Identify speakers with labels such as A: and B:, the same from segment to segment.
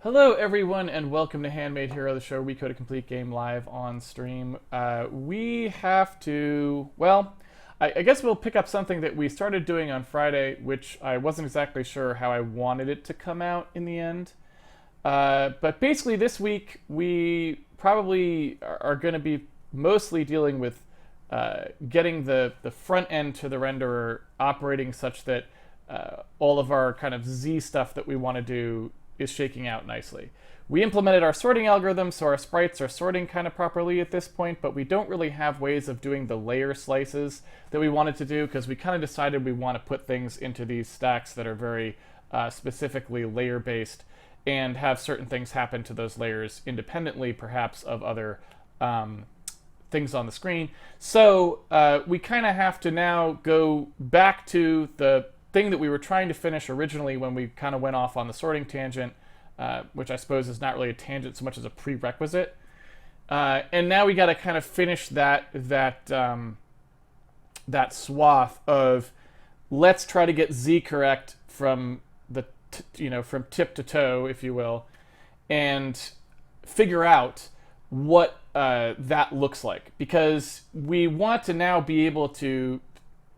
A: Hello, everyone, and welcome to Handmade Hero, the show where we code a complete game live on stream. We have to, I guess we'll pick up something that we started doing on Friday, which I wasn't exactly sure how I wanted it to come out in the end. But basically, this week we probably are going to be mostly dealing with getting the front end to the renderer operating such that all of our kind of Z stuff that we want to do is shaking out nicely. We implemented our sorting algorithm, so our sprites are sorting kind of properly at this point, but we don't really have ways of doing the layer slices that we wanted to do because we kind of decided we want to put things into these stacks that are very specifically layer-based and have certain things happen to those layers independently, perhaps, of other things on the screen. So we kind of have to now go back to the thing that we were trying to finish originally when we kind of went off on the sorting tangent, which I suppose is not really a tangent so much as a prerequisite. And now we got to kind of finish that swath of let's try to get Z correct from from tip to toe, if you will, and figure out what that looks like, because we want to now be able to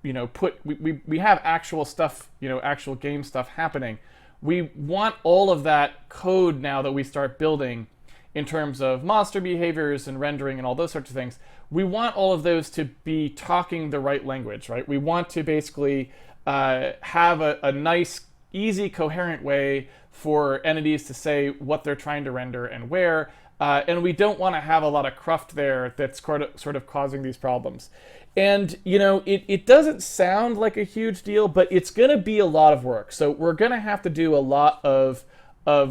A: we have actual stuff, actual game stuff happening. We want all of that code now that we start building in terms of monster behaviors and rendering and all those sorts of things. We want all of those to be talking the right language, right? We want to basically have a nice, easy, coherent way for entities to say what they're trying to render and where. And we don't want to have a lot of cruft there that's sort of causing these problems. And, it doesn't sound like a huge deal, but it's going to be a lot of work. So we're going to have to do a lot of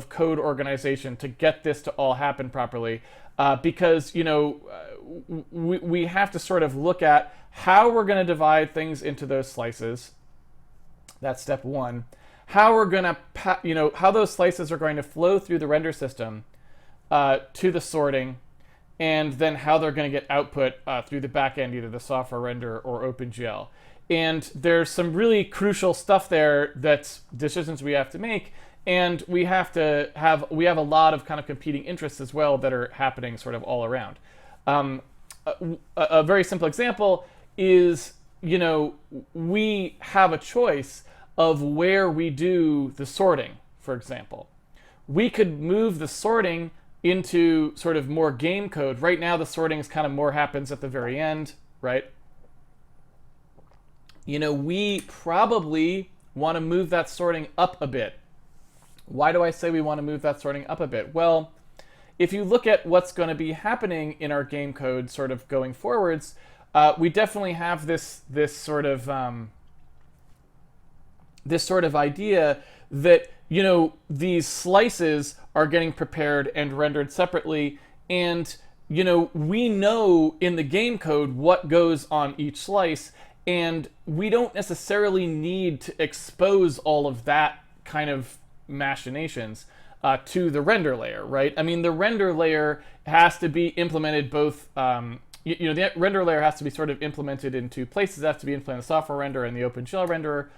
A: code organization to get this to all happen properly, because, we have to sort of look at how we're going to divide things into those slices. That's step one. How we're going to, how those slices are going to flow through the render system to the sorting, and then how they're going to get output through the back end, either the software renderer or OpenGL. And there's some really crucial stuff there that's decisions we have to make, and we have a lot of kind of competing interests as well that are happening sort of all around. A very simple example is, we have a choice of where we do the sorting, for example. We could move the sorting into sort of more game code. Right now, the sorting is kind of more happens at the very end, right? We probably want to move that sorting up a bit. Why do I say we want to move that sorting up a bit? Well, if you look at what's going to be happening in our game code sort of going forwards, we definitely have this sort of idea that these slices are getting prepared and rendered separately, and we know in the game code what goes on each slice, and we don't necessarily need to expose all of that kind of machinations to the render layer, right? I mean, the render layer has to be implemented both the render layer has to be sort of implemented in two places. It has to be implemented in the software renderer and the OpenGL renderer.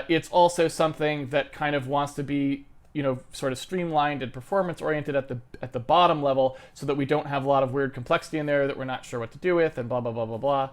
A: It's also something that kind of wants to be, sort of streamlined and performance oriented at the bottom level, so that we don't have a lot of weird complexity in there that we're not sure what to do with, and blah blah blah blah blah.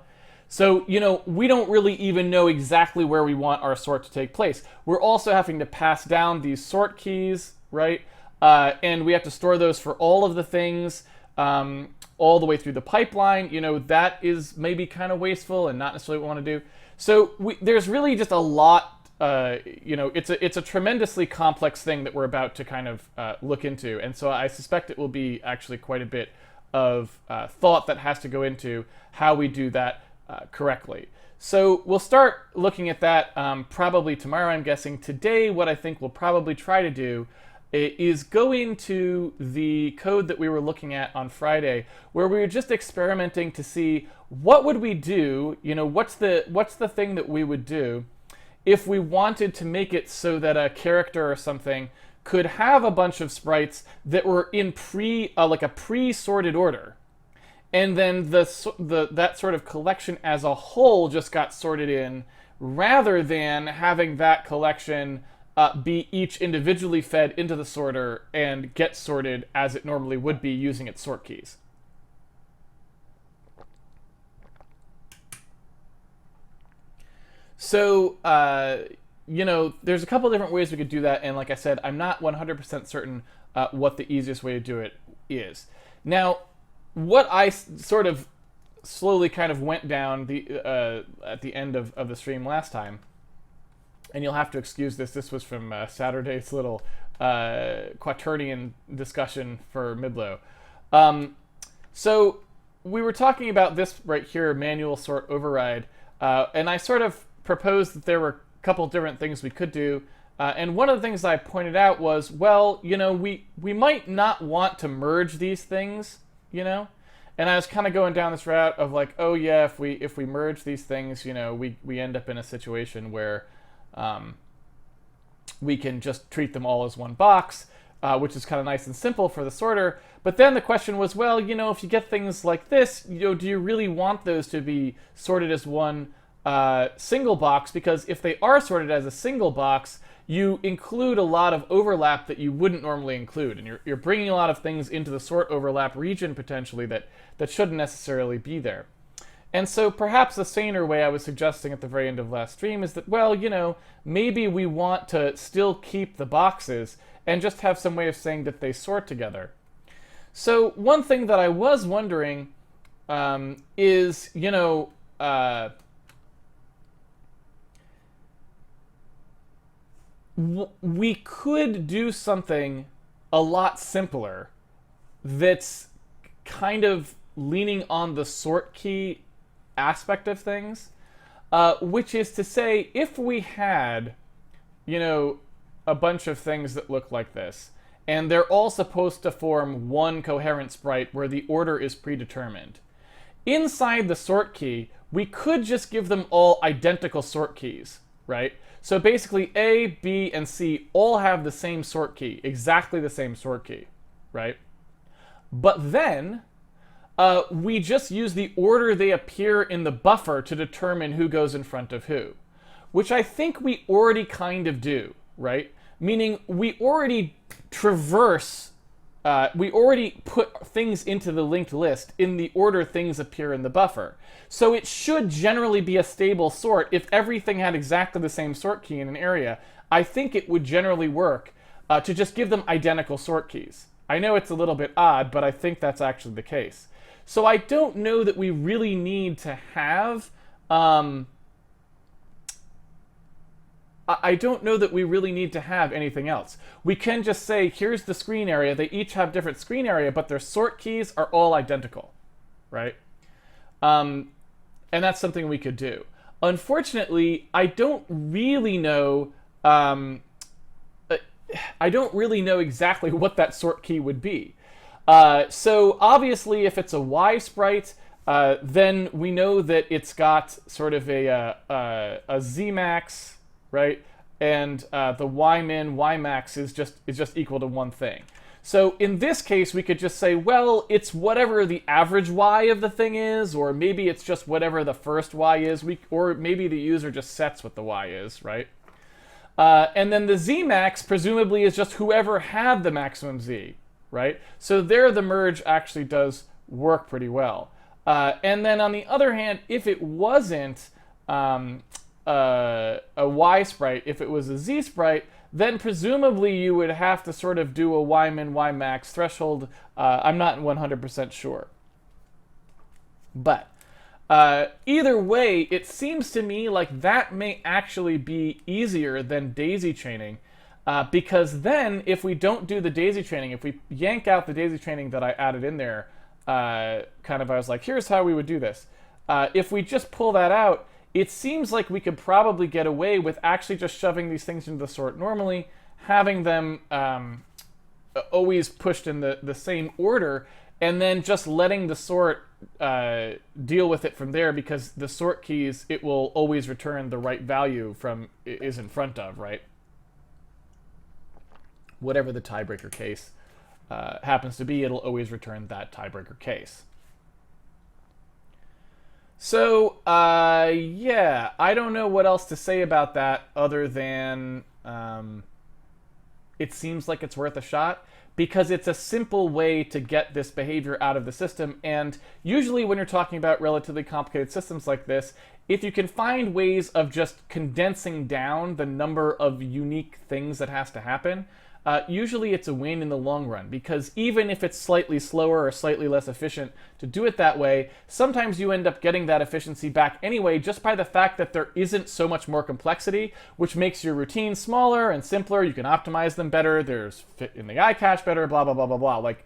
A: So we don't really even know exactly where we want our sort to take place. We're also having to pass down these sort keys, right? And we have to store those for all of the things all the way through the pipeline. That is maybe kind of wasteful and not necessarily what we want to do. So there's really just a lot, it's a tremendously complex thing that we're about to kind of look into. And so I suspect it will be actually quite a bit of thought that has to go into how we do that correctly. So we'll start looking at that probably tomorrow, I'm guessing. Today, what I think we'll probably try to do is go into the code that we were looking at on Friday, where we were just experimenting to see what would we do, what's the thing that we would do if we wanted to make it so that a character or something could have a bunch of sprites that were in a pre-sorted order, and then that sort of collection as a whole just got sorted in, rather than having that collection be each individually fed into the sorter and get sorted as it normally would be using its sort keys. So, there's a couple different ways we could do that, and like I said, I'm not 100% certain what the easiest way to do it is. Now, what I sort of slowly kind of went down at the end of the stream last time, and you'll have to excuse this. This was from Saturday's little quaternion discussion for Midlow. So we were talking about this right here, manual sort override, and I sort of proposed that there were a couple different things we could do. And one of the things I pointed out was, well, we might not want to merge these things, And I was kind of going down this route of like, oh yeah, if we merge these things, we end up in a situation where we can just treat them all as one box, which is kind of nice and simple for the sorter. But then the question was, well, if you get things like this, do you really want those to be sorted as one single box? Because if they are sorted as a single box, you include a lot of overlap that you wouldn't normally include, and you're bringing a lot of things into the sort overlap region potentially that shouldn't necessarily be there. And so perhaps a saner way I was suggesting at the very end of last stream is that, well, maybe we want to still keep the boxes and just have some way of saying that they sort together. So one thing that I was wondering is, we could do something a lot simpler that's kind of leaning on the sort key aspect of things, which is to say, if we had, a bunch of things that look like this, and they're all supposed to form one coherent sprite where the order is predetermined, inside the sort key, we could just give them all identical sort keys, right? So basically, A, B, and C all have the same sort key, exactly the same sort key, right? But then, we just use the order they appear in the buffer to determine who goes in front of who, which I think we already kind of do, right? Meaning we already traverse, we already put things into the linked list in the order things appear in the buffer. So it should generally be a stable sort. If everything had exactly the same sort key in an area, I think it would generally work to just give them identical sort keys. I know it's a little bit odd, but I think that's actually the case. So I don't know that we really need to have I don't know that we really need to have anything else. We can just say, here's the screen area. They each have different screen area, but their sort keys are all identical, right? And that's something we could do. Unfortunately, I don't really know exactly what that sort key would be. So obviously, if it's a Y sprite, then we know that it's got sort of a Z max, right? And the Y min, Y max is just equal to one thing. So in this case, we could just say, well, it's whatever the average Y of the thing is, or maybe it's just whatever the first Y is, or maybe the user just sets what the Y is, right? And then the Z max presumably is just whoever had the maximum Z, right? So there the merge actually does work pretty well. And then on the other hand, if it wasn't a Y sprite, if it was a Z sprite, then presumably you would have to sort of do a Y min, Y max threshold. I'm not 100% sure. But either way, it seems to me like that may actually be easier than daisy chaining, because then if we don't do the daisy chaining, if we yank out the daisy chaining that I added in there, I was like, here's how we would do this. If we just pull that out, it seems like we could probably get away with actually just shoving these things into the sort normally, having them always pushed in the same order, and then just letting the sort deal with it from there, because the sort keys, it will always return the right value from is in front of, right? Whatever the tiebreaker case happens to be, it'll always return that tiebreaker case. So, yeah, I don't know what else to say about that other than it seems like it's worth a shot because it's a simple way to get this behavior out of the system. And usually when you're talking about relatively complicated systems like this, if you can find ways of just condensing down the number of unique things that has to happen, usually it's a win in the long run, because even if it's slightly slower or slightly less efficient to do it that way, sometimes you end up getting that efficiency back anyway just by the fact that there isn't so much more complexity, which makes your routines smaller and simpler. You can optimize them better. There's fit in the eye catch better, blah, blah, blah, blah, blah. Like,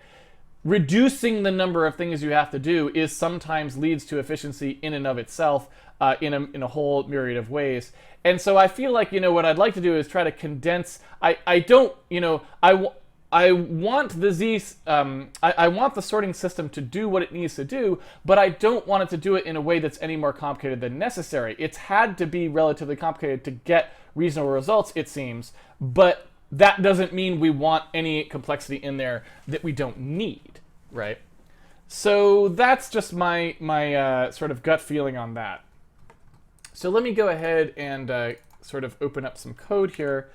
A: reducing the number of things you have to do is sometimes leads to efficiency in and of itself, in a whole myriad of ways. And so I feel like, what I'd like to do is try to condense. I don't, I want the I want the sorting system to do what it needs to do, but I don't want it to do it in a way that's any more complicated than necessary. It's had to be relatively complicated to get reasonable results, it seems, but that doesn't mean we want any complexity in there that we don't need, right? So that's just my sort of gut feeling on that. So let me go ahead and sort of open up some code here.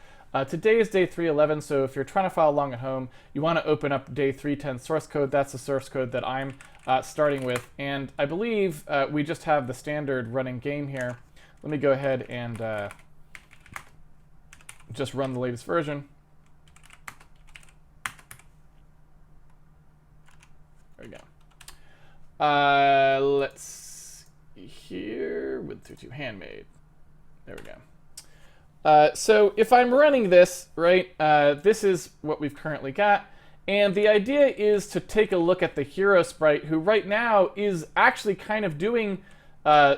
A: Today is day 311, so if you're trying to follow along at home, you want to open up day 310 source code. That's the source code that I'm starting with. And I believe we just have the standard running game here. Let me go ahead and just run the latest version. There we go. Let's see here with 2 Handmade. There we go. So if I'm running this, right, this is what we've currently got. And the idea is to take a look at the hero sprite, who right now is actually kind of doing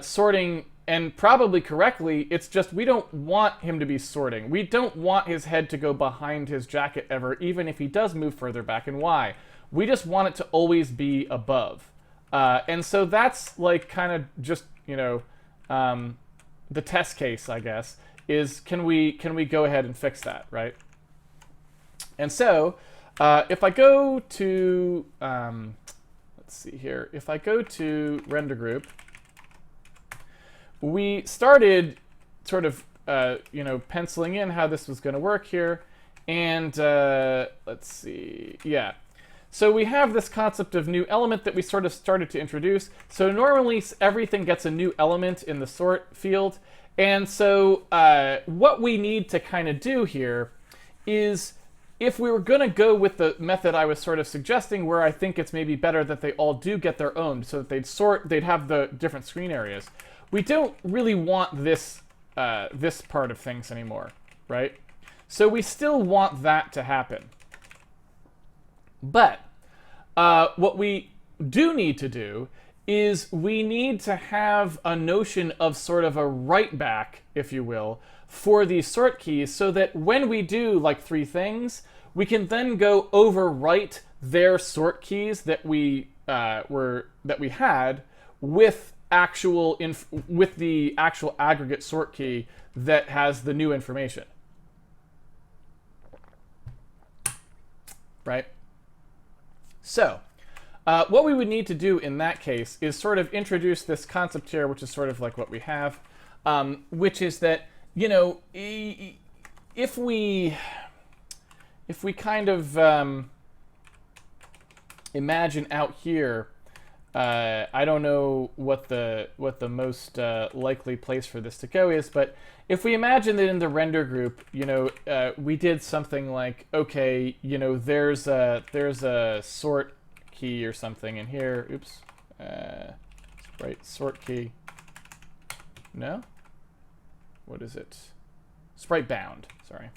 A: sorting, and probably correctly. It's just we don't want him to be sorting. We don't want his head to go behind his jacket ever, even if he does move further back. And why? We just want it to always be above. And so that's like kind of just, the test case, I guess, is can we go ahead and fix that, right? And so if I go to, let's see here, if I go to render group, we started sort of, penciling in how this was going to work here. And let's see, yeah. So we have this concept of new element that we sort of started to introduce. So normally everything gets a new element in the sort field. And so what we need to kind of do here is, if we were going to go with the method I was sort of suggesting, where I think it's maybe better that they all do get their own, so that they'd have the different screen areas. We don't really want this this part of things anymore, right? So we still want that to happen. But what we do need to do is we need to have a notion of sort of a write back, if you will, for these sort keys, so that when we do like 3 things, we can then go overwrite their sort keys that we had with with the actual aggregate sort key that has the new information, right? So what we would need to do in that case is sort of introduce this concept here, which is sort of like what we have, which is that, if we kind of imagine out here, I don't know what the most likely place for this to go is, but if we imagine that in the render group, we did something like, okay, there's a sort key or something in here. Oops, right, sort key. No, what is it? Sprite bound. Sorry.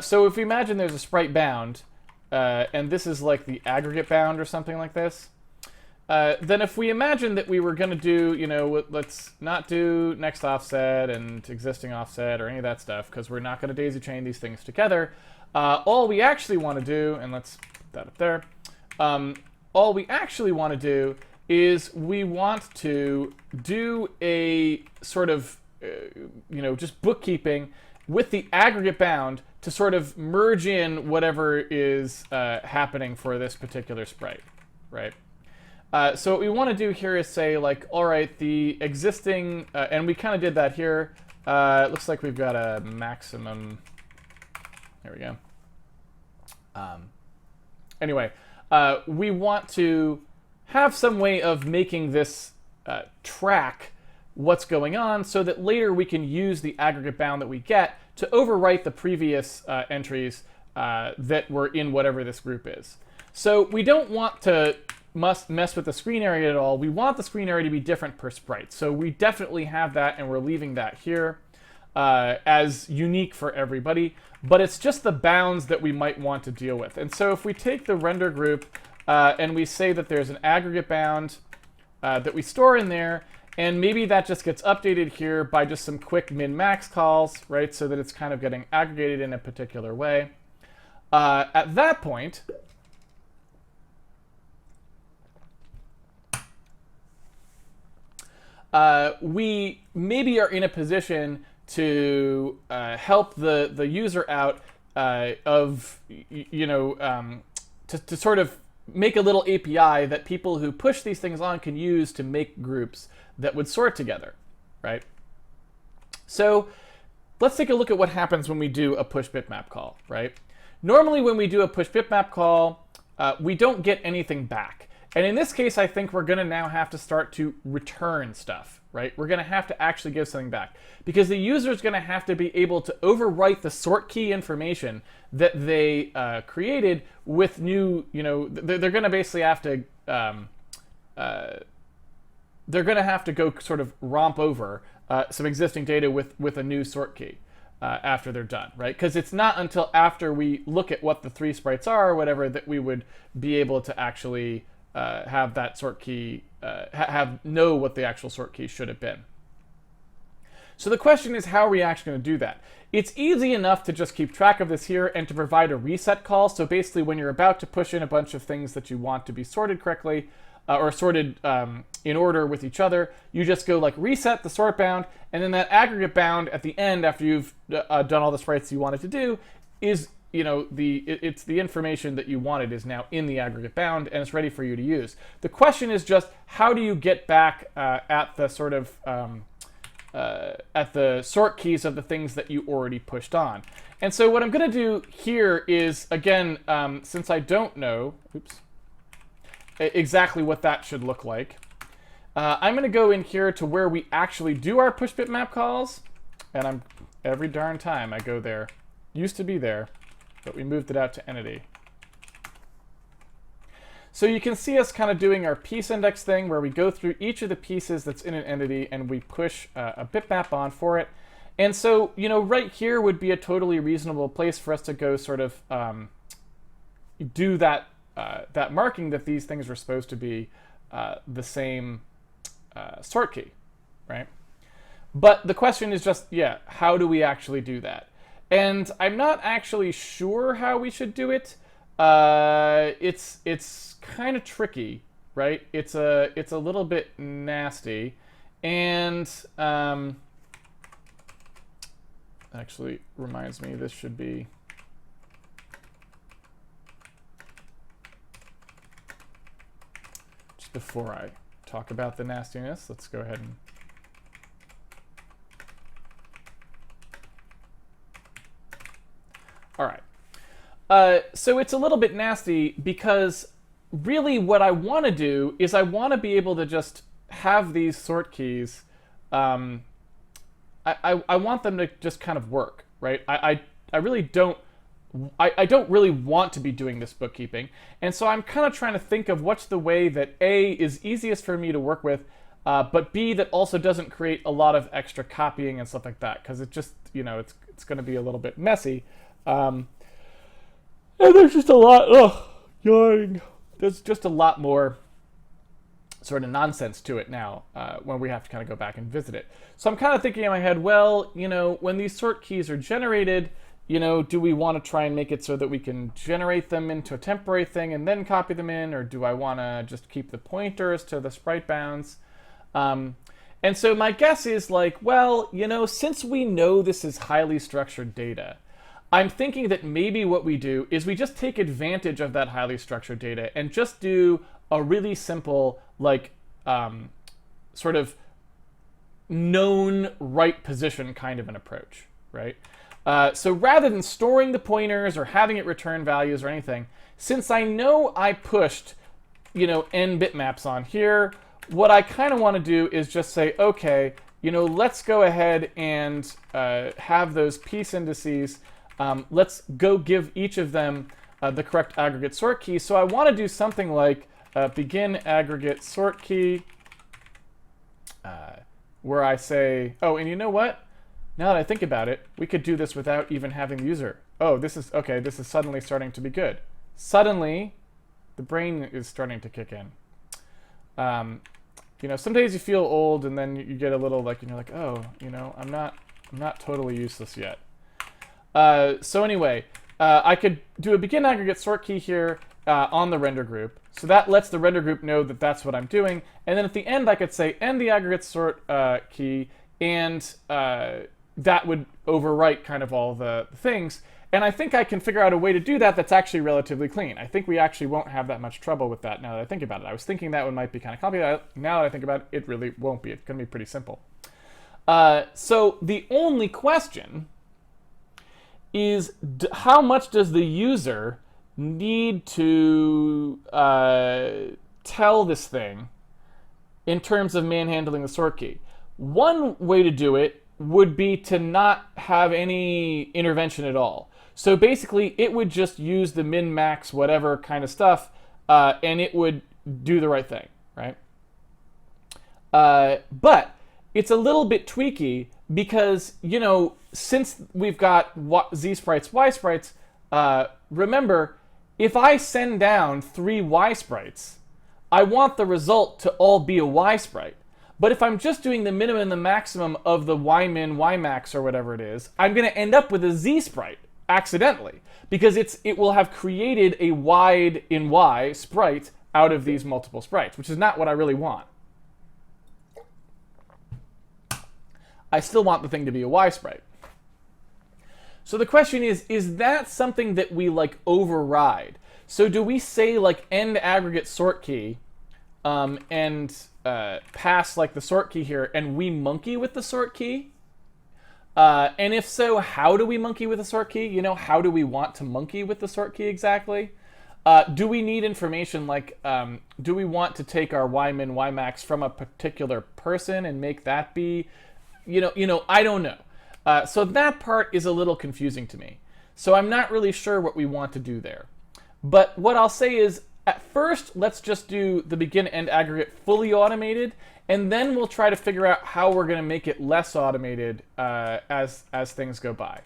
A: So if we imagine there's a sprite bound, and this is like the aggregate bound or something like this. Then if we imagine that we were going to do, let's not do next offset and existing offset or any of that stuff, because we're not going to daisy chain these things together. All we actually want to do, and let's put that up there, all we actually want to do is we want to do a sort of, just bookkeeping with the aggregate bound to sort of merge in whatever is happening for this particular sprite, right? So what we want to do here is say, like, all right, the existing, and we kind of did that here, It looks like we've got a maximum. There we go. Anyway, we want to have some way of making this track what's going on so that later we can use the aggregate bound that we get to overwrite the previous entries that were in whatever this group is. So we don't want to mess with the screen area at all. We want the screen area to be different per sprite. So we definitely have that, and we're leaving that here as unique for everybody. But it's just the bounds that we might want to deal with. And so if we take the render group and we say that there's an aggregate bound that we store in there, and maybe that just gets updated here by just some quick min-max calls, right? So that it's kind of getting aggregated in a particular way. At that point, we maybe are in a position to help the user out of, to sort of make a little API that people who push these things on can use to make groups that would sort together, right? So let's take a look at what happens when we do a push bitmap call, right? Normally when we do a push bitmap call, we don't get anything back. And in this case, I think we're going to now have to start to return stuff, right? We're going to have to actually give something back because the user is going to have to be able to overwrite the sort key information that they created with new, they're going to basically have to, they're going to have to go sort of romp over some existing data with a new sort key after they're done, right? Because it's not until after we look at what the 3 sprites are or whatever that we would be able to actually have that sort key, know what the actual sort key should have been. So the question is, how are we actually going to do that? It's easy enough to just keep track of this here and to provide a reset call. So basically when you're about to push in a bunch of things that you want to be sorted correctly, or sorted in order with each other, you just go like reset the sort bound, and then that aggregate bound at the end after you've done all the sprites you wanted to do is, it's the information that you wanted is now in the aggregate bound and it's ready for you to use. The question is just how do you get back at the sort of at the sort keys of the things that you already pushed on. And so what I'm going to do here is, again, since I don't know, exactly what that should look like, I'm going to go in here to where we actually do our push bitmap calls, and every darn time I go there. Used to be there, but we moved it out to entity. So you can see us kind of doing our piece index thing where we go through each of the pieces that's in an entity and we push a bitmap on for it. And so, right here would be a totally reasonable place for us to go sort of do that, that marking that these things are supposed to be the same sort key, right? But the question is just, how do we actually do that? And I'm not actually sure how we should do it. It's kind of tricky, right? It's a little bit nasty, and actually reminds me this should be just before I talk about the nastiness. Let's go ahead and all right. So it's a little bit nasty because really what I want to do is I want to be able to just have these sort keys. I want them to just kind of work, right? I really don't. I don't really want to be doing this bookkeeping, and so I'm kind of trying to think of what's the way that A is easiest for me to work with, but B that also doesn't create a lot of extra copying and stuff like that, because it just it's going to be a little bit messy. And there's just a lot, there's just a lot more sort of nonsense to it now when we have to kind of go back and visit it. So I'm kind of thinking in my head, well, when these sort keys are generated, do we want to try and make it so that we can generate them into a temporary thing and then copy them in, or do I want to just keep the pointers to the sprite bounds? And so my guess is like, well, since we know this is highly structured data, I'm thinking that maybe what we do is we just take advantage of that highly structured data and just do a really simple, like, sort of known right position kind of an approach, right? So rather than storing the pointers or having it return values or anything, since I know I pushed, n bitmaps on here, what I kind of want to do is just say, okay, let's go ahead and have those piece indices. Let's go give each of them the correct aggregate sort key. So I want to do something like begin aggregate sort key, where I say, oh, and you know what? Now that I think about it, we could do this without even having the user. Oh, this is okay. This is suddenly starting to be good. Suddenly, the brain is starting to kick in. Some days you feel old, and then you get a little like, you're like, oh, I'm not totally useless yet. So anyway, I could do a begin aggregate sort key here on the render group. So that lets the render group know that that's what I'm doing. And then at the end, I could say end the aggregate sort key, and that would overwrite kind of all the things. And I think I can figure out a way to do that that's actually relatively clean. I think we actually won't have that much trouble with that now that I think about it. I was thinking that one might be kind of complicated. Now that I think about it, it really won't be. It's going to be pretty simple. So the only question is how much does the user need to tell this thing in terms of manhandling the sort key? One way to do it would be to not have any intervention at all. So basically, it would just use the min, max, whatever kind of stuff, and it would do the right thing, right? But it's a little bit tweaky because, since we've got Z sprites, Y sprites, remember, if I send down 3 Y sprites, I want the result to all be a Y sprite. But if I'm just doing the minimum and the maximum of the Y min, Y max, or whatever it is, I'm going to end up with a Z sprite accidentally, because it will have created a wide in Y sprite out of these multiple sprites, which is not what I really want. I still want the thing to be a Y sprite. So the question is that something that we override? So do we say end aggregate sort key and pass the sort key here, and we monkey with the sort key? And if so, how do we monkey with the sort key? How do we want to monkey with the sort key exactly? Do we need information do we want to take our Y min, Y max from a particular person and make that be, I don't know. So that part is a little confusing to me. So I'm not really sure what we want to do there. But what I'll say is, at first, let's just do the begin end aggregate fully automated, and then we'll try to figure out how we're going to make it less automated as things go by.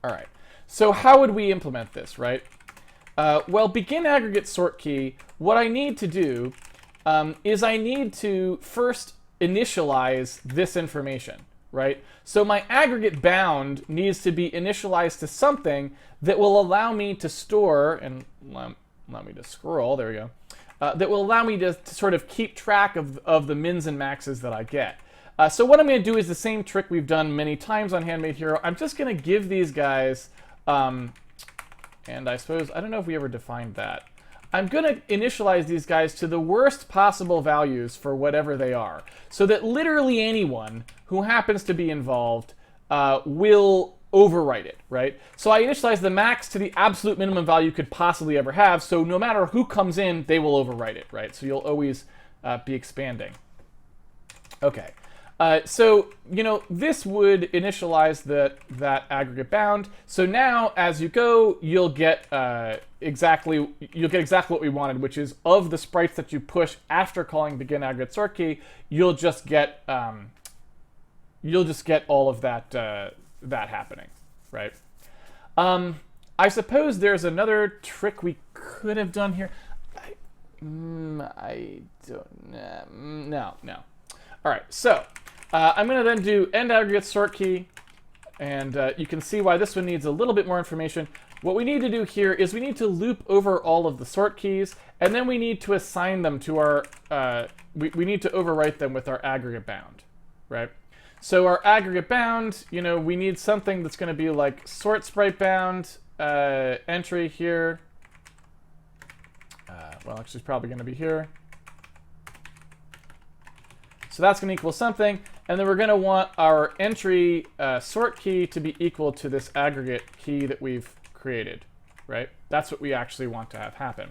A: All right. So how would we implement this, right? Well, begin aggregate sort key, what I need to do is I need to first initialize this information, right? So my aggregate bound needs to be initialized to something that will allow me to store, and allow me to scroll, there we go, that will allow me to sort of keep track of the mins and maxes that I get. So what I'm going to do is the same trick we've done many times on Handmade Hero. I'm just going to give these guys, and I suppose, I don't know if we ever defined that. I'm going to initialize these guys to the worst possible values for whatever they are, so that literally anyone who happens to be involved will overwrite it, right? So I initialize the max to the absolute minimum value you could possibly ever have, so no matter who comes in, they will overwrite it, right? So you'll always be expanding. Okay. So, this would initialize that aggregate bound. So now, as you go, you'll get exactly what we wanted, which is of the sprites that you push after calling begin aggregate sort key, you'll just get all of that happening, right? I suppose there's another trick we could have done here. I don't know. No. All right, so I'm going to then do end aggregate sort key, and you can see why this one needs a little bit more information. What we need to do here is we need to loop over all of the sort keys, and then we need to assign them to our, we need to overwrite them with our aggregate bound, right? So our aggregate bound, we need something that's going to be like sort sprite bound entry here. Well, actually, it's probably going to be here. So that's going to equal something. And then we're going to want our entry sort key to be equal to this aggregate key that we've created, right? That's what we actually want to have happen.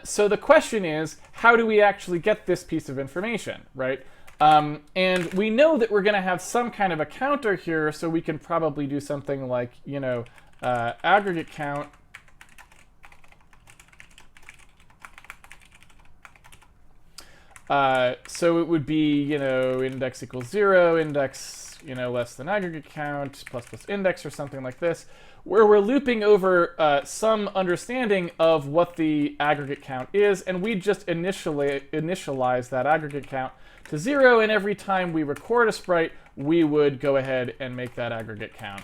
A: So the question is, how do we actually get this piece of information, right? And we know that we're going to have some kind of a counter here, so we can probably do something like, you know, aggregate count. So it would be, you know, index equals 0, index, you know, less than aggregate count, plus index or something like this, where we're looping over some understanding of what the aggregate count is, and we just initialize that aggregate count to 0, and every time we record a sprite, we would go ahead and make that aggregate count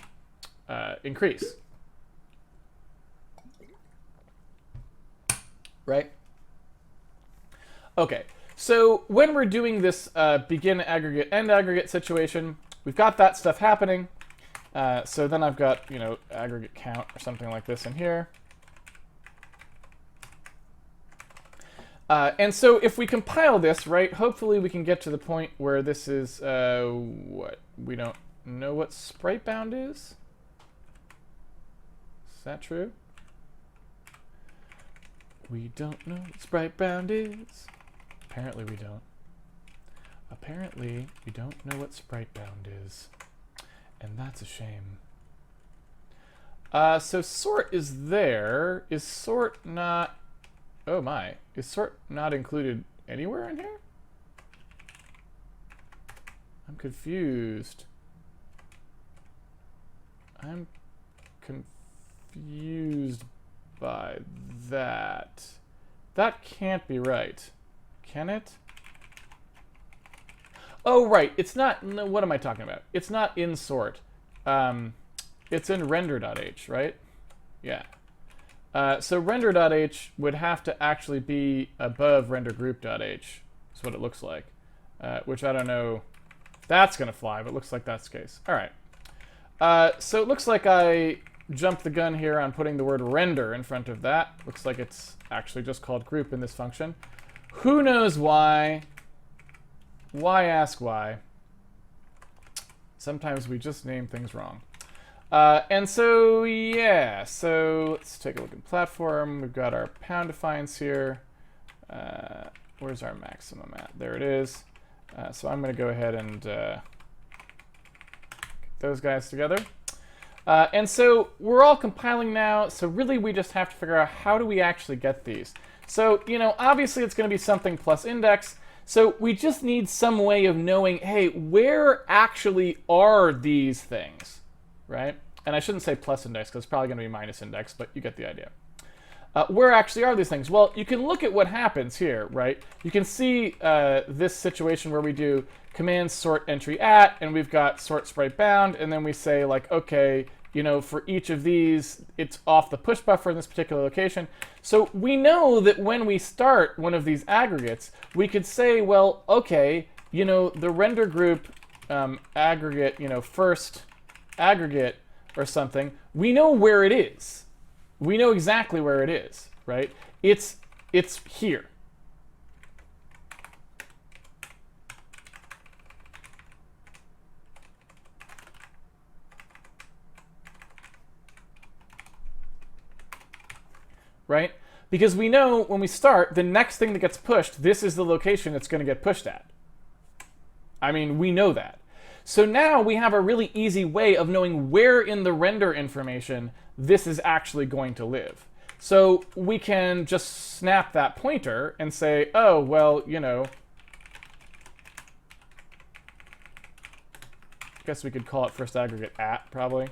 A: increase. Right? Okay, so when we're doing this begin aggregate, end aggregate situation, we've got that stuff happening. So then I've got, you know, aggregate count or something like this in here. And so if we compile this, right, hopefully we can get to the point where this is, what? We don't know what sprite bound is? Is that true? We don't know what sprite bound is. Apparently we don't. Apparently we don't know what sprite bound is. And that's a shame. So sort is there. Is sort not... Oh my. Is sort not included anywhere in here? I'm confused. I'm confused by that. That can't be right. Can it? Oh, right. It's not... No, what am I talking about? It's not in sort. It's in render.h, right? Yeah. So render.h would have to actually be above rendergroup.h. Is what it looks like. Which I don't know if that's going to fly, but it looks like that's the case. All right. So it looks like I jumped the gun here on putting the word render in front of that. Looks like it's actually just called group in this function. Who knows why? Why ask why? Sometimes we just name things wrong. And so, yeah, so let's take a look at platform. We've got our pound defines here. Where's our maximum at? There it is. So I'm going to go ahead and get those guys together. And so we're all compiling now. So really we just have to figure out how do we actually get these. So, you know, obviously it's going to be something plus index. So we just need some way of knowing, hey, where actually are these things, right? And I shouldn't say plus index because it's probably going to be minus index, but you get the idea. Where actually are these things? Well, you can look at what happens here, right? You can see this situation where we do command sort entry at, and we've got sort sprite bound, and then we say like, okay, you know, for each of these, it's off the push buffer in this particular location. So we know that when we start one of these aggregates, we could say, well, okay, you know, the render group aggregate, you know, first aggregate or something, we know where it is. We know exactly where it is, right? It's here. Right? Because we know when we start, the next thing that gets pushed, this is the location it's going to get pushed at. I mean, we know that. So now we have a really easy way of knowing where in the render information this is actually going to live. So we can just snap that pointer and say, oh, well, you know, I guess we could call it first aggregate at, probably.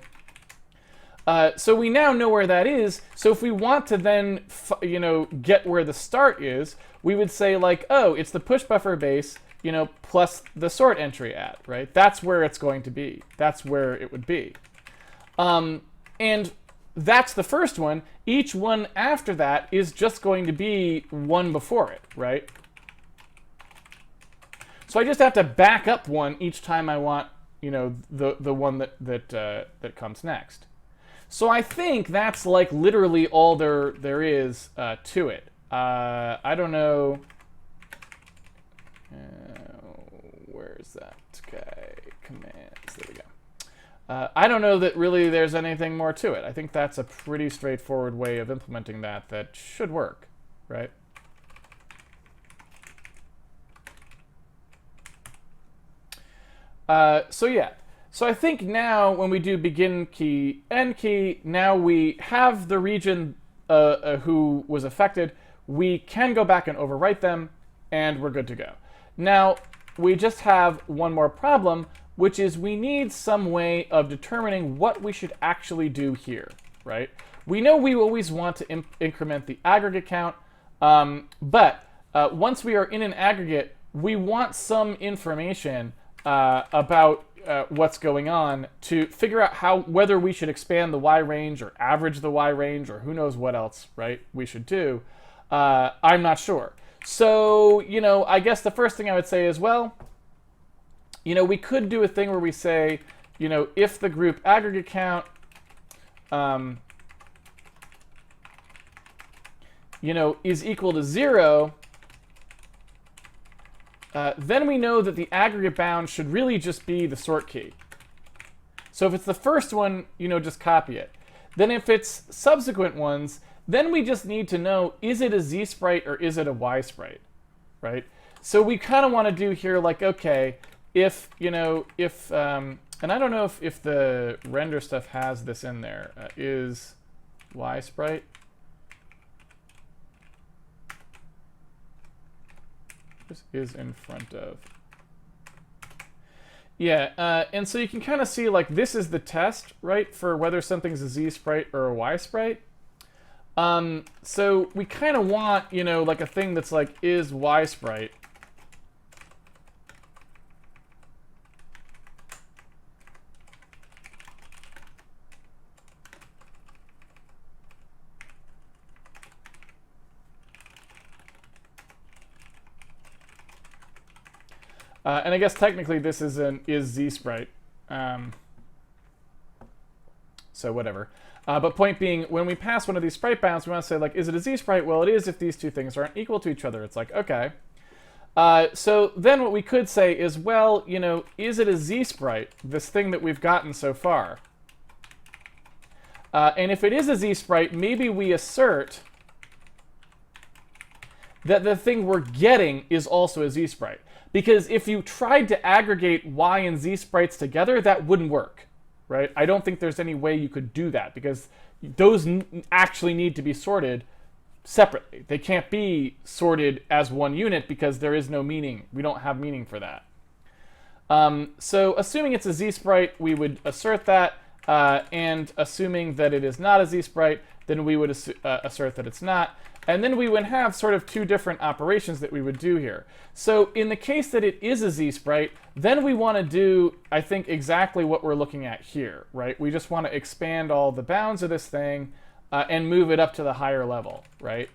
A: So we now know where that is. So if we want to then, you know, get where the start is, we would say like, oh, it's the push buffer base, you know, plus the sort entry at, right? That's where it's going to be. That's where it would be. And that's the first one. Each one after that is just going to be one before it, right? So I just have to back up one each time I want, you know, the one that comes next. So I think that's like literally all there is to it. I don't know. where's that guy? Commands. There we go. I don't know that really there's anything more to it. I think that's a pretty straightforward way of implementing that should work, right? So yeah. So I think now when we do begin key, end key, now we have the region who was affected. We can go back and overwrite them, and we're good to go. Now, we just have one more problem, which is we need some way of determining what we should actually do here, right? We know we always want to increment the aggregate count, but once we are in an aggregate, we want some information about what's going on to figure out whether we should expand the Y range or average the Y range or who knows what else, right, we should do. I'm not sure. So, I guess the first thing I would say is, well, we could do a thing where we say, if the group aggregate count, is equal to 0, then we know that the aggregate bound should really just be the sort key. So if it's the first one, just copy it. Then if it's subsequent ones, then we just need to know, is it a Z sprite or is it a Y sprite, right? So we kind of want to do here, like, okay, if, and I don't know if the render stuff has this in there, is Y sprite. This is in front of. Yeah, and so you can kind of see, like, this is the test, right, for whether something's a Z sprite or a Y sprite. So we kind of want, like a thing that's like, is Y sprite. And I guess technically this is Z sprite. So whatever. But point being, when we pass one of these sprite bounds, we want to say, like, is it a Z sprite? Well, it is if these two things aren't equal to each other. It's like, okay. So then what we could say is, well, is it a Z sprite, this thing that we've gotten so far? And if it is a Z sprite, maybe we assert that the thing we're getting is also a Z sprite. Because if you tried to aggregate Y and Z sprites together, that wouldn't work. Right? I don't think there's any way you could do that because those actually need to be sorted separately. They can't be sorted as one unit because there is no meaning. We don't have meaning for that. So assuming it's a Z sprite, we would assert that. And assuming that it is not a Z sprite, then we would assert that it's not. And then we would have sort of two different operations that we would do here. So in the case that it is a Z sprite, then we want to do, I think, exactly what we're looking at here, right? We just want to expand all the bounds of this thing and move it up to the higher level, right?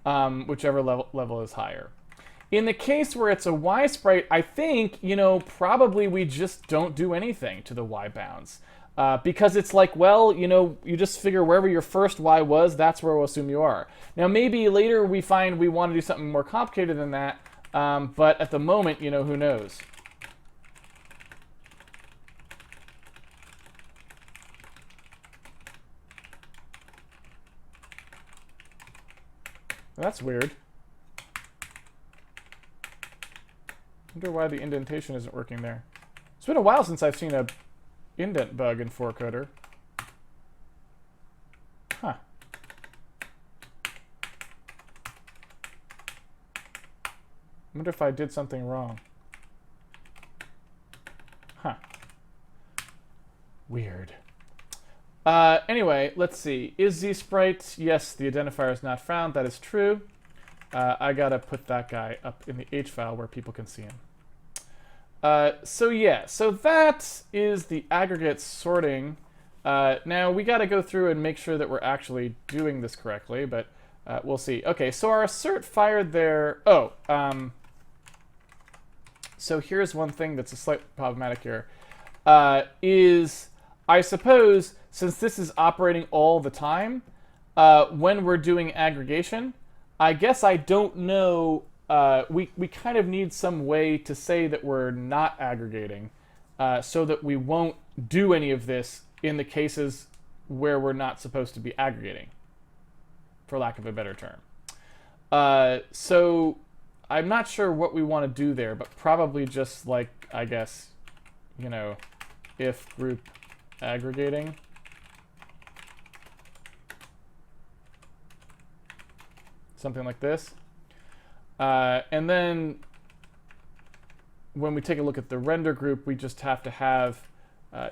A: Whichever level is higher. In the case where it's a Y sprite, I think, probably we just don't do anything to the Y bounds. Because it's like, well, you just figure wherever your first Y was, that's where we'll assume you are. Now, maybe later we find we want to do something more complicated than that, but at the moment, who knows? That's weird. I wonder why the indentation isn't working there. It's been a while since I've seen a indent bug in 4Coder. Huh. I wonder if I did something wrong. Huh. Weird. Anyway, let's see. Is Z sprite? Yes, the identifier is not found. That is true. I gotta put that guy up in the H file where people can see him. So yeah, so that is the aggregate sorting. Now we got to go through and make sure that we're actually doing this correctly, but we'll see. Okay, so our assert fired there. Oh, so here's one thing that's a slightly problematic here. Is I suppose since this is operating all the time, when we're doing aggregation, I guess I don't know we kind of need some way to say that we're not aggregating, so that we won't do any of this in the cases where we're not supposed to be aggregating, for lack of a better term. So I'm not sure what we want to do there, but probably just like, I guess, if group aggregating. Something like this. And then when we take a look at the render group, we just have to have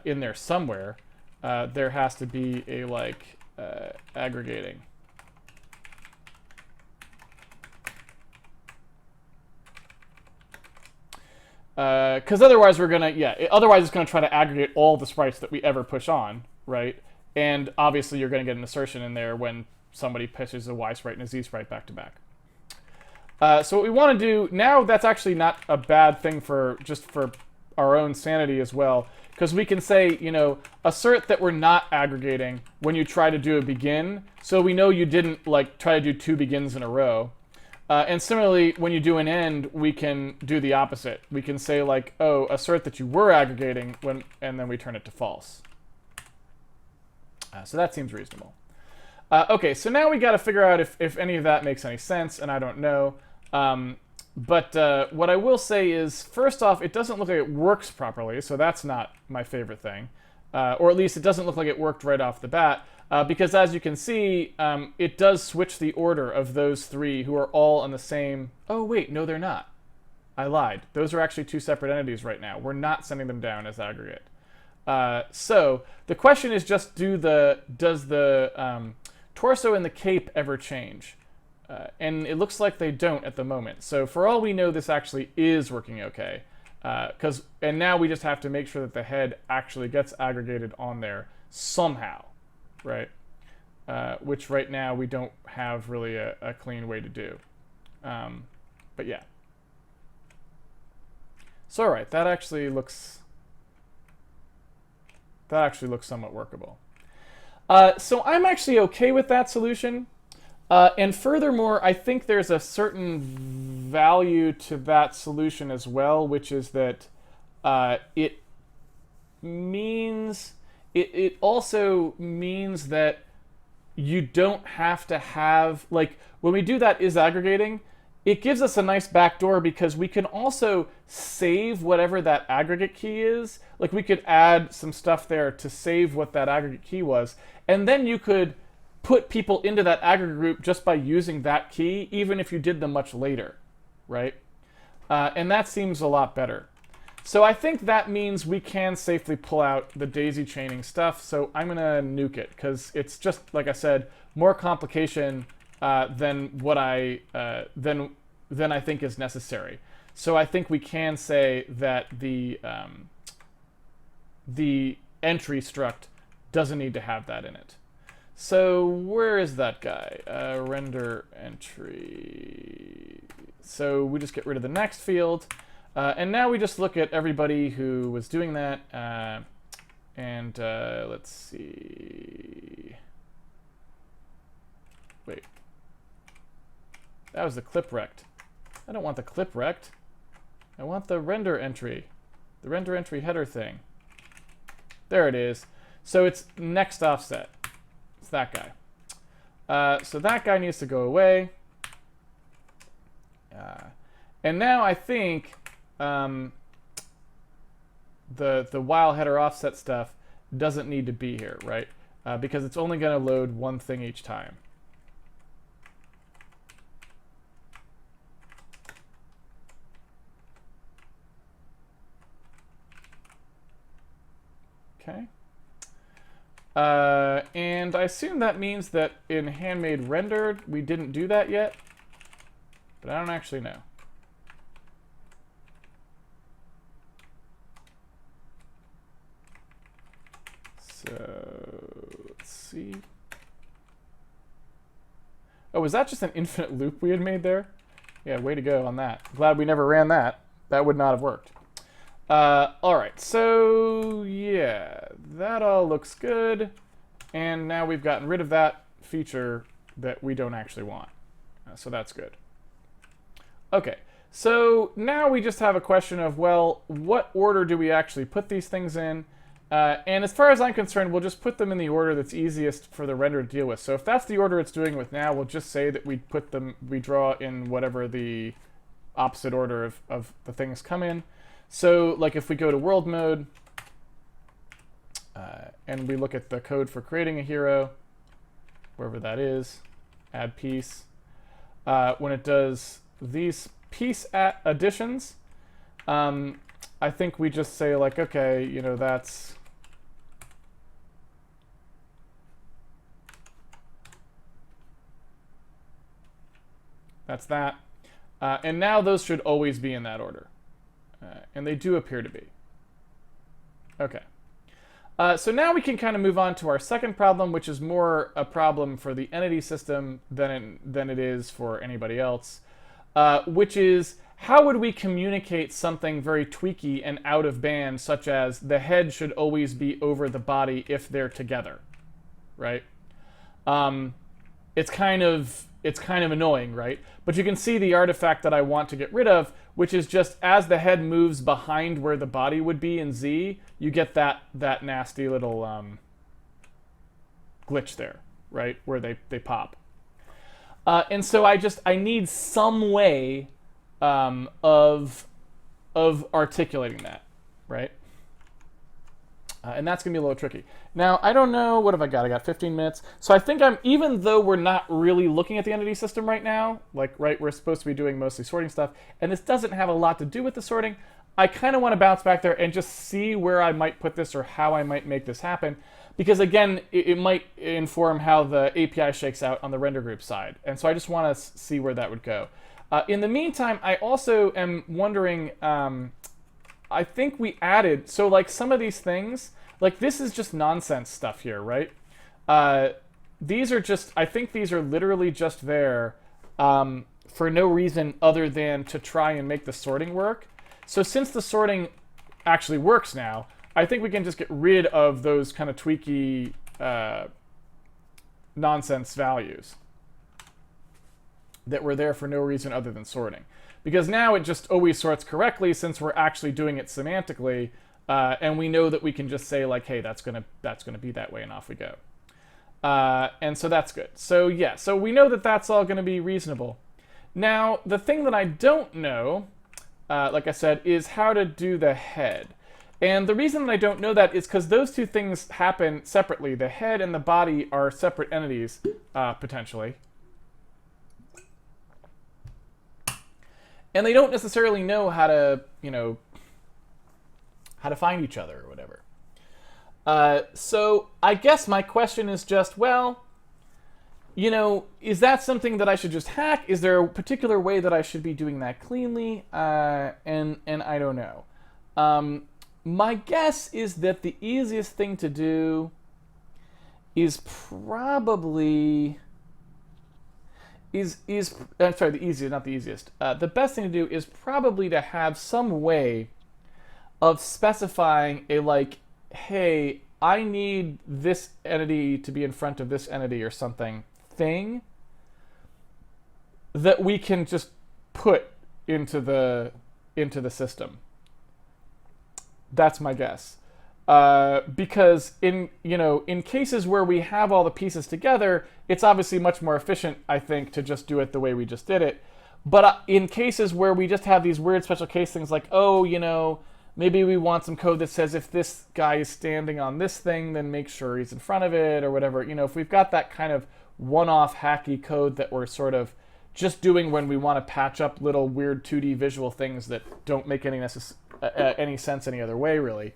A: in there somewhere, there has to be a aggregating. Because otherwise we're gonna, otherwise it's gonna try to aggregate all the sprites that we ever push on, right? And obviously you're gonna get an assertion in there when somebody pushes a Y sprite and a Z sprite back to back. So what we want to do now, that's actually not a bad thing for our own sanity as well, because we can say, assert that we're not aggregating when you try to do a begin, so we know you didn't try to do 2 begins in a row. And similarly, when you do an end, we can do the opposite. We can say oh, assert that you were aggregating and then we turn it to false. So that seems reasonable. Okay, so now we got to figure out if any of that makes any sense, and I don't know. But what I will say is, first off, it doesn't look like it works properly, so that's not my favorite thing. Or at least it doesn't look like it worked right off the bat, because as you can see, it does switch the order of those 3 who are all on the same... Oh, wait, no, they're not. I lied. Those are actually 2 separate entities right now. We're not sending them down as aggregate. So the question is just, does the torso and the cape ever change? And it looks like they don't at the moment. So for all we know, this actually is working okay. And now we just have to make sure that the head actually gets aggregated on there somehow, right? Which right now we don't have really a clean way to do. But yeah. So all right, that actually looks somewhat workable. So I'm actually okay with that solution. And furthermore, I think there's a certain value to that solution as well, which is that it also means that you don't have to have, when we do that is aggregating, it gives us a nice backdoor because we can also save whatever that aggregate key is. We could add some stuff there to save what that aggregate key was, and then you could put people into that aggregate group just by using that key, even if you did them much later, right? And that seems a lot better. So I think that means we can safely pull out the daisy chaining stuff, so I'm gonna nuke it, because it's just, like I said, more complication than I think is necessary. So I think we can say that the entry struct doesn't need to have that in it. So where is that guy? Render entry. So we just get rid of the next field. And now we just look at everybody who was doing that. And let's see. Wait. That was the clip rect. I don't want the clip rect. I want the render entry. The render entry header thing. There it is. So it's next offset. It's that guy. So that guy needs to go away. And now I think the while header offset stuff doesn't need to be here, right? Because it's only going to load one thing each time. Okay. And I assume that means that in Handmade rendered, we didn't do that yet, but I don't actually know. So let's see. Oh, was that just an infinite loop we had made there? Yeah, way to go on that. Glad we never ran that. That would not have worked. All right, so yeah, that all looks good. And now we've gotten rid of that feature that we don't actually want. So that's good. Okay, so now we just have a question of, well, what order do we actually put these things in? And as far as I'm concerned, we'll just put them in the order that's easiest for the render to deal with. So if that's the order it's doing with now, we'll just say that we draw in whatever the opposite order of the things come in. So like if we go to world mode, and we look at the code for creating a hero, wherever that is, add piece. When it does these piece additions, I think we just say like, okay, you know, that's that. And now those should always be in that order. And they do appear to be. Okay. So now we can kind of move on to our second problem, which is more a problem for the entity system than it is for anybody else, which is how would we communicate something very tweaky and out of band, such as the head should always be over the body if they're together, right? It's kind of annoying, right? But you can see the artifact that I want to get rid of, which is just as the head moves behind where the body would be in Z, you get that nasty little glitch there, right? Where they pop. And so I need some way of articulating that, right? And that's going to be a little tricky. Now, I don't know, what have I got? I got 15 minutes. So I think even though we're not really looking at the entity system right now, like, right, we're supposed to be doing mostly sorting stuff, and this doesn't have a lot to do with the sorting, I kind of want to bounce back there and just see where I might put this or how I might make this happen. Because again, it might inform how the API shakes out on the render group side. And so I just want to see where that would go. In the meantime, I also am wondering, I think we added, so like some of these things, like this is just nonsense stuff here, right? These are just, I think these are literally just there for no reason other than to try and make the sorting work. So since the sorting actually works now, I think we can just get rid of those kind of tweaky nonsense values that were there for no reason other than sorting. Because now it just always sorts correctly since we're actually doing it semantically, and we know that we can just say like, hey, that's gonna be that way, and off we go. And so that's good. So yeah, so we know that that's all gonna be reasonable. Now, the thing that I don't know, like I said, is how to do the head. And the reason that I don't know that is because those two things happen separately. The head and the body are separate entities, potentially. And they don't necessarily know how to, how to find each other or whatever. So I guess my question is just, well, is that something that I should just hack? Is there a particular way that I should be doing that cleanly? And I don't know. My guess is that the easiest thing to do is probably... I'm sorry, the easiest, not the easiest. The best thing to do is probably to have some way of specifying a, like, hey, I need this entity to be in front of this entity or something thing that we can just put into the system. That's my guess. Because in cases where we have all the pieces together, it's obviously much more efficient, I think, to just do it the way we just did it. But in cases where we just have these weird special case things like, oh, maybe we want some code that says if this guy is standing on this thing, then make sure he's in front of it or whatever. If we've got that kind of one-off hacky code that we're sort of just doing when we want to patch up little weird 2D visual things that don't make any sense any other way, really.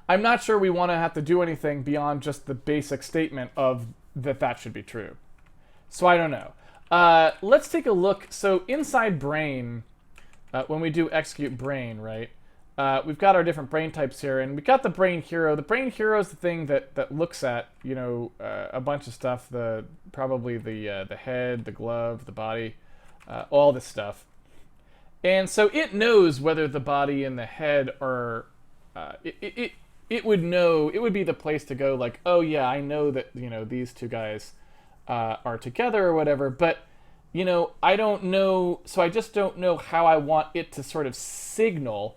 A: I'm not sure we want to have to do anything beyond just the basic statement of that should be true. So I don't know. Let's take a look. So inside brain, when we do execute brain, right, we've got our different brain types here, and we've got the brain hero. The brain hero is the thing that looks at, a bunch of stuff, probably the head, the glove, the body, all this stuff. And so it knows whether the body and the head are... It would know, it would be the place to go like, oh yeah, I know that, these two guys are together or whatever, but I don't know, so I just don't know how I want it to sort of signal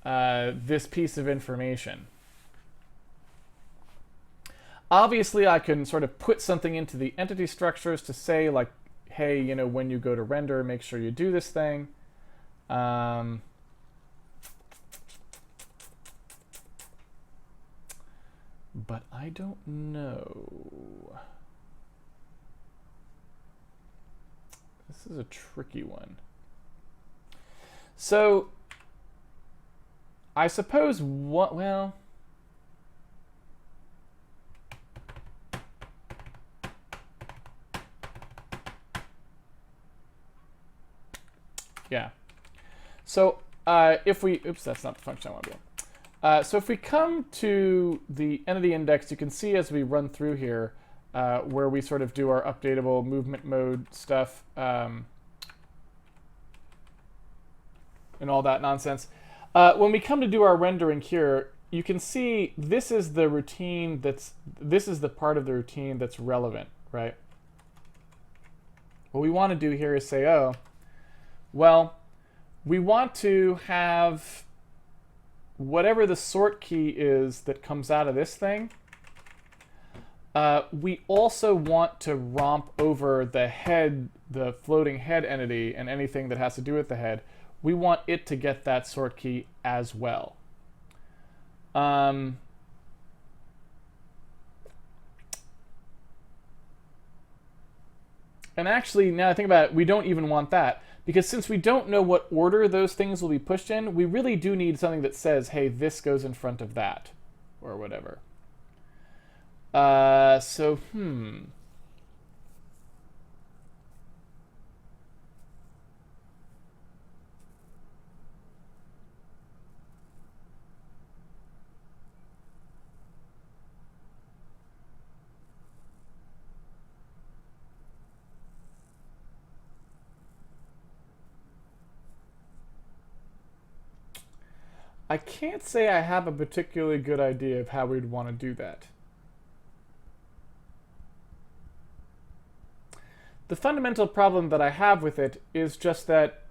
A: this piece of information. Obviously, I can sort of put something into the entity structures to say, like, hey, when you go to render, make sure you do this thing. But I don't know. This is a tricky one. So, I suppose well, yeah. So if we, oops, that's not the function I want to be in. So if we come to the entity index, you can see as we run through here where we sort of do our updatable movement mode stuff and all that nonsense. When we come to do our rendering here, you can see this is the routine this is the part of the routine that's relevant, right? What we want to do here is say, oh, well, we want to have whatever the sort key is that comes out of this thing. We also want to romp over the head, the floating head entity, and anything that has to do with the head. We want it to get that sort key as well. And actually, now I think about it, we don't even want that. Because since we don't know what order those things will be pushed in, we really do need something that says, hey, this goes in front of that, or whatever. So. I can't say I have a particularly good idea of how we'd want to do that. The fundamental problem that I have with it is just that,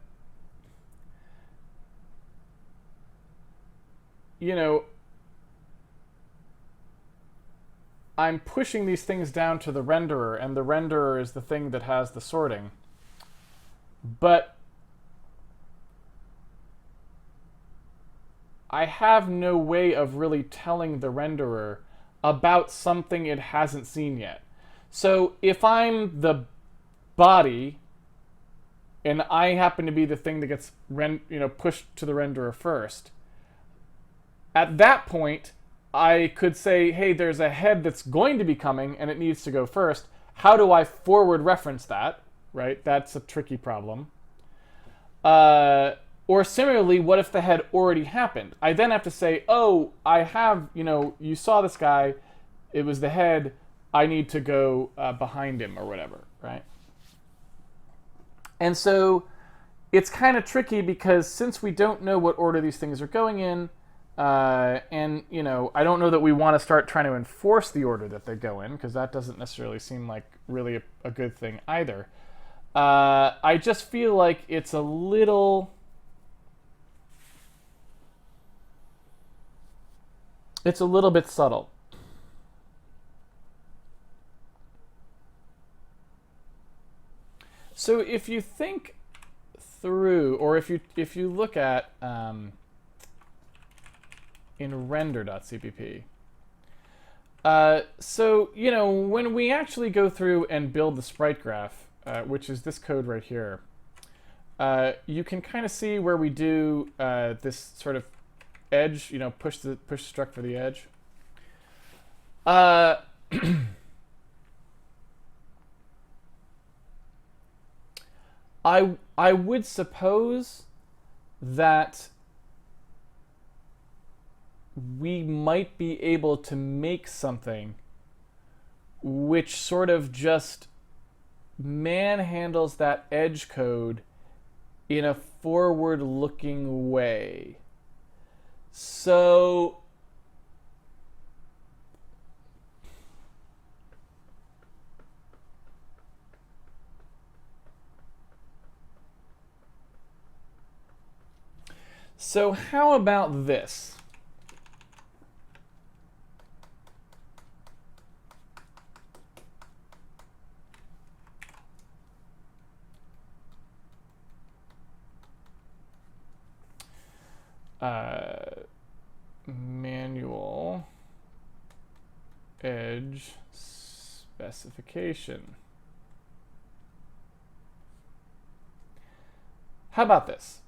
A: I'm pushing these things down to the renderer, and the renderer is the thing that has the sorting. But I have no way of really telling the renderer about something it hasn't seen yet. So if I'm the body and I happen to be the thing that gets pushed to the renderer first, at that point I could say, hey, there's a head that's going to be coming and it needs to go first. How do I forward reference that? Right? That's a tricky problem. Or similarly, what if the head already happened? I then have to say, oh, I have, you saw this guy, it was the head, I need to go behind him or whatever, right? And so it's kind of tricky because since we don't know what order these things are going in, and, I don't know that we want to start trying to enforce the order that they go in, because that doesn't necessarily seem like really a good thing either. I just feel like it's a little bit subtle. So if you think through, or if you look at in render.cpp, so when we actually go through and build the sprite graph, which is this code right here, you can kind of see where we do this sort of edge, push the struct for the edge. I would suppose that we might be able to make something which sort of just manhandles that edge code in a forward-looking way. So So how about this? Manual edge specification. How about this?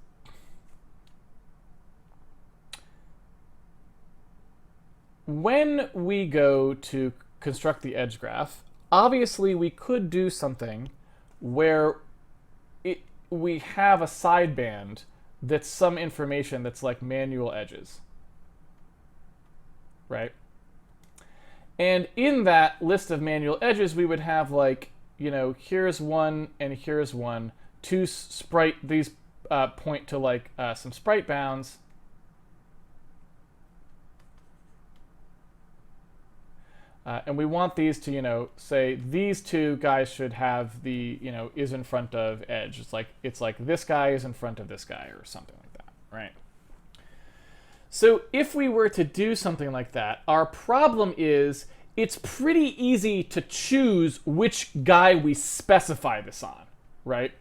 A: When we go to construct the edge graph, obviously we could do something where we have a sideband that's some information that's like manual edges, right? And in that list of manual edges, we would have like, you know, here's one and here's one. Two sprite, these point to like some sprite bounds. And we want these to, you know, say these two guys should have the, you know, is in front of edge. It's like this guy is in front of this guy or something like that, right? So if we were to do something like that, our problem is it's pretty easy to choose which guy we specify this on, right?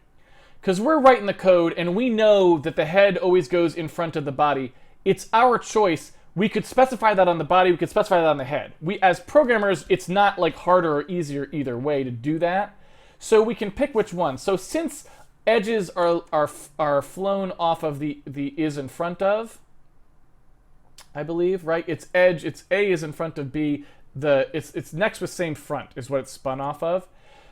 A: Because we're writing the code and we know that the head always goes in front of the body. It's our choice. We could specify that on the body, we could specify that on the head. We, as programmers, it's not like harder or easier either way to do that. So we can pick which one. So since edges are flown off of the is in front of, I believe, right? It's edge, it's A is in front of B, it's next with same front is what it's spun off of.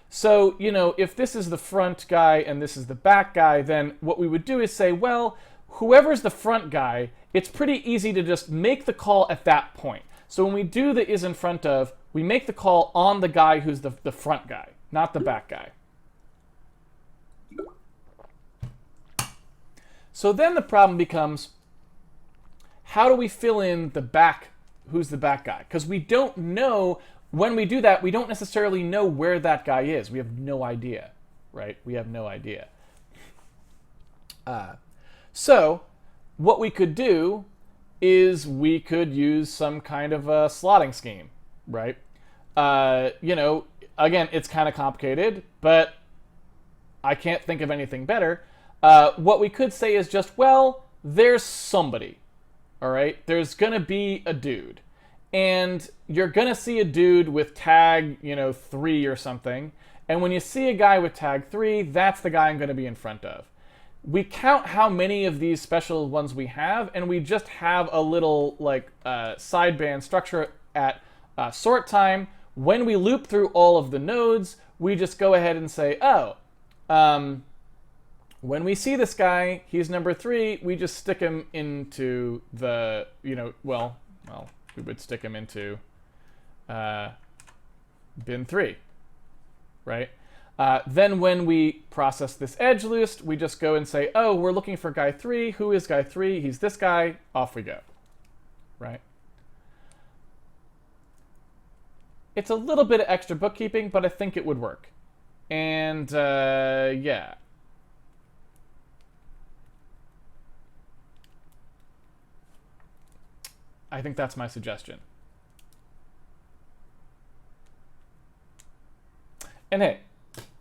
A: So, you know, if this is the front guy and this is the back guy, then what we would do is say, well, whoever's the front guy, it's pretty easy to just make the call at that point. So when we do the is in front of, we make the call on the guy who's the front guy, not the back guy. So then the problem becomes, how do we fill in the back, who's the back guy? Because we don't know, when we do that, we don't necessarily know where that guy is. We have no idea, right? We have no idea. So what we could do is we could use some kind of a slotting scheme, right? You know, again, it's kind of complicated, but I can't think of anything better. What we could say is just, well, there's somebody, all right? There's going to be a dude. And you're going to see a dude with tag, you know, 3 or something. And when you see a guy with tag 3, that's the guy I'm going to be in front of. We count how many of these special ones we have, and we just have a little like sideband structure at sort time. When we loop through all of the nodes, we just go ahead and say, oh, when we see this guy, he's number 3, we just stick him into the, you know, well, we would stick him into bin 3, right? Then when we process this edge list, we just go and say, oh, we're looking for guy 3. Who is guy 3? He's this guy. Off we go, right? It's a little bit of extra bookkeeping, but I think it would work. And yeah. I think that's my suggestion. And hey,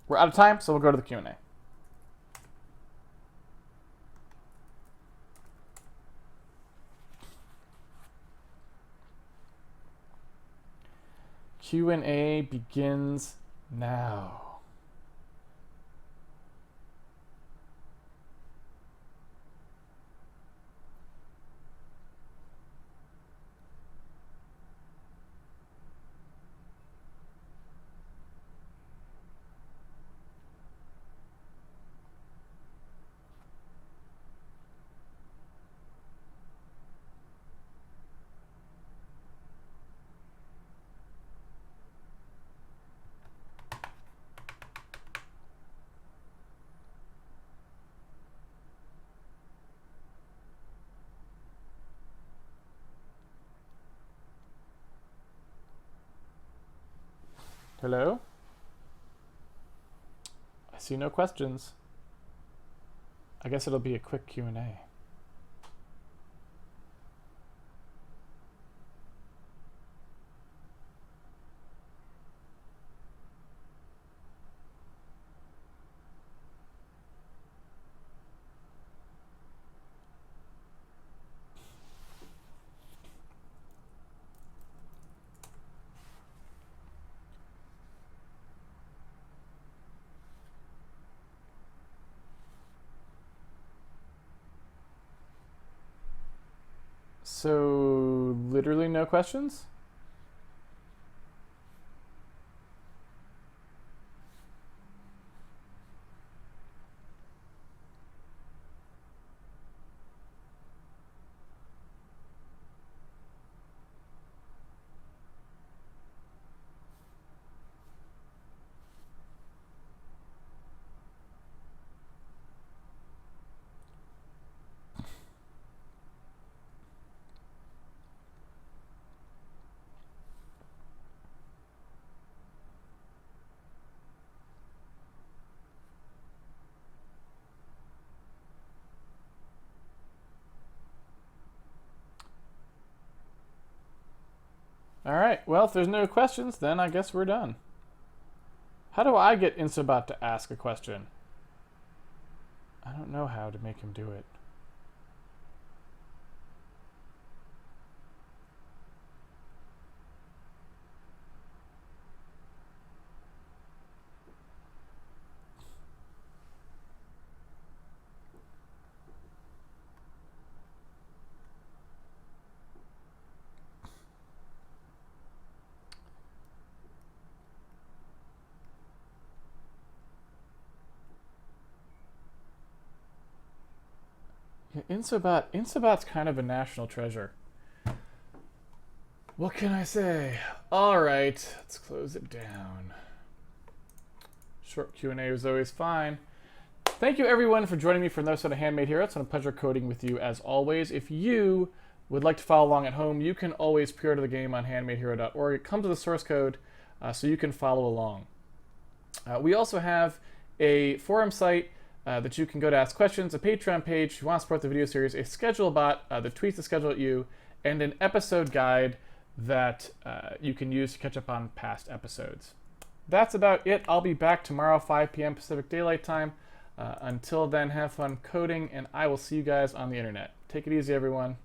A: we're out of time, so we'll go to the Q&A. Q&A begins now. Hello? I see no questions. I guess it'll be a quick Q&A. So literally no questions? All right, well, if there's no questions, then I guess we're done. How do I get Instabot to ask a question? I don't know how to make him do it. Yeah, Instabot's kind of a national treasure. What can I say? All right, let's close it down. Short Q&A was always fine. Thank you everyone for joining me for another episode of Handmade Hero. It's been a pleasure coding with you as always. If you would like to follow along at home, you can always pre-order the game on handmadehero.org. It comes with a source code, so you can follow along. We also have a forum site that you can go to ask questions, a Patreon page if you want to support the video series, a schedule bot that tweets the schedule at you, and an episode guide that you can use to catch up on past episodes. That's about it. I'll be back tomorrow, 5 p.m. Pacific Daylight Time. Until then, have fun coding, and I will see you guys on the internet. Take it easy, everyone.